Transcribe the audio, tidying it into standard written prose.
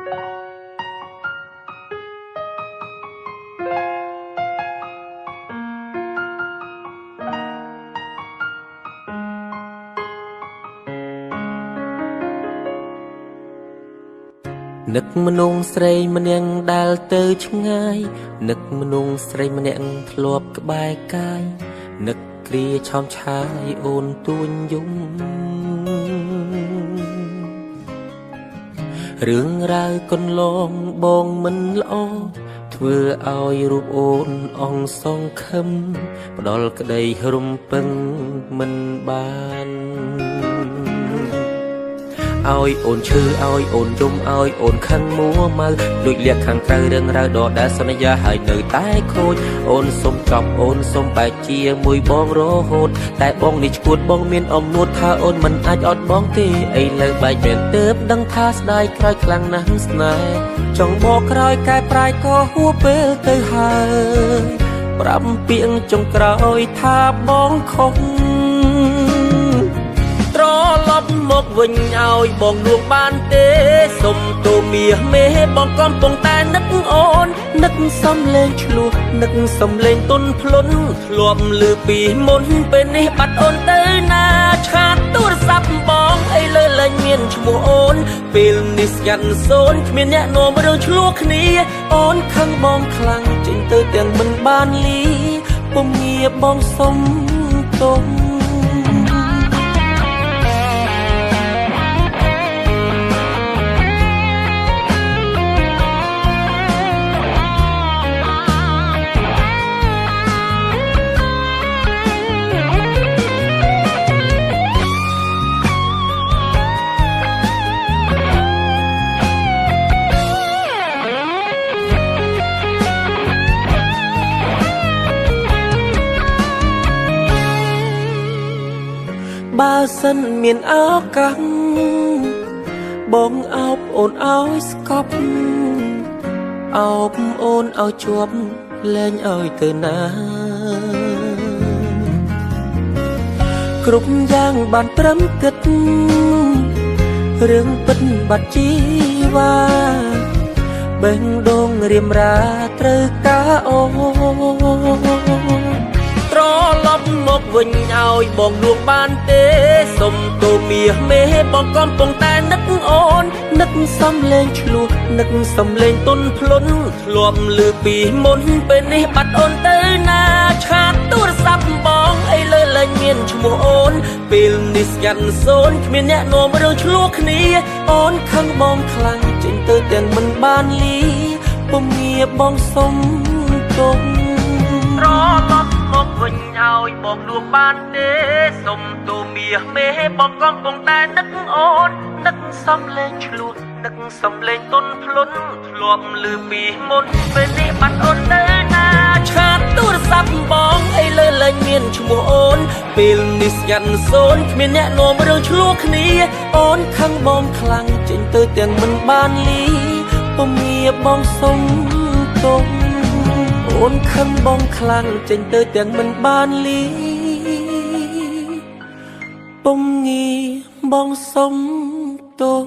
នឹកមនុស្សស្រីម្នាក់ដែលទៅឆ្ងាយនឹកមនុស្សស្រីម្នាក់ធ្លាប់ក្បែរកាយនឹកគ្រាឆោមឆាយអូនទួញយំរឿងរ៉ាវកន្លងបងមិនល្អធ្វើឲ្យរូបអូនអងសងខឹមផ្ដល់ក្តីរំពឹងមិនបានឲ្យអូនឈឺឲ្យអូនយំឲ្យអូនខឹងមួម៉ៅដូចលៀកខាងក្រៅរឿងរ៉ាវដដែលសន្យាហើយនៅតែខូចអូនសុំចប់អូនសុំបែកជាមួយបងរហូតតែបងនេះឈួតបងមានអំនួតថាអូនមិនអាចអត់បងទេឥឡូវបែកមែនទើបដឹងថាស្ដាយក្រោយខ្លាំងណាស់ស្នេហ៍ចង់បកក្រោយកែប្រែក៏ហួពេលទៅហើយប្រាំពាក្យចុងក្រោយថាបងខុសត្រឡប់មកវិញឲ្យបងលួងបានទេសុំទូមាសមេបងកំពុងតែនឹកអូននឹកសំលេងឆ្លោះនឹកសំលេងទុនភ្លុនធ្លាប់លឺពីមុនពេលនេះបាត់អូនទៅណាឆាតទូរស័ព្ទបងអីលើលែងមានឈ្មោះអូនពេលនេះស្ងាត់សូនគ្មានអ្នកនាំរឿងឆ្លោះគ្នាអូនខឹងបងខ្លាំងចេញទៅទាំងមិនបានលីពុំងារបងសុំទុំបើសិនមានឱកាសបងអោបអូនឲ្យស្កប់អោបអូនឲ្យជាប់លែងឲ្យទៅណាគ្រប់យ៉ាងបានត្រឹមគិតរឿងពិតបាត់ជីវ៉ាបេះដូងរៀមរាត្រូវការអូត្រឡប់មកវិញឲ្យបងលួងបានទេសុំទូមាសមេបងកំពុងតែនឹកអូននឹកសំលេងឆ្លោះនឹកសំលេងទុនភ្លុនធ្លាប់លឺពីមុនពេលនេះបាត់អូនទៅណាឆាតទូរស័ព្ទបងអីលើលែងមានឈ្មោះអូនពេលនេះស្ងាត់សូនគ្មានអ្នកនាំរឿងឆ្លោះគ្នាអូនខឹងបងខ្លាំងចេញទៅទាំងមិនបានលីពុំងារបងសុំទុំត្រឡប់មកវិញឲ្យបងលួងបានទេសុំទូមាសមេបងកំពុងតែនឹកអូននឹកសំលេងឆ្លោះនឹកសំលេងទុនភ្លុនធ្លាប់លឺពីមុនពេលនេះបាត់អូនទៅណាឆាតទូរស័ព្ទបងអីលើលែងមានឈ្មោះអូនពេលនេះស្ងាត់សូនគ្មានអ្នកនាំរឿងឆ្លោះគ្នាអូនខឹងបងខ្លាំងចេញទៅទាំងមិនបានលីពុំងារបងសុំទុំអូនខឹងបងខ្លាំងចេញទៅទាំងមិនបានលីពុំងារបងសុំទុំ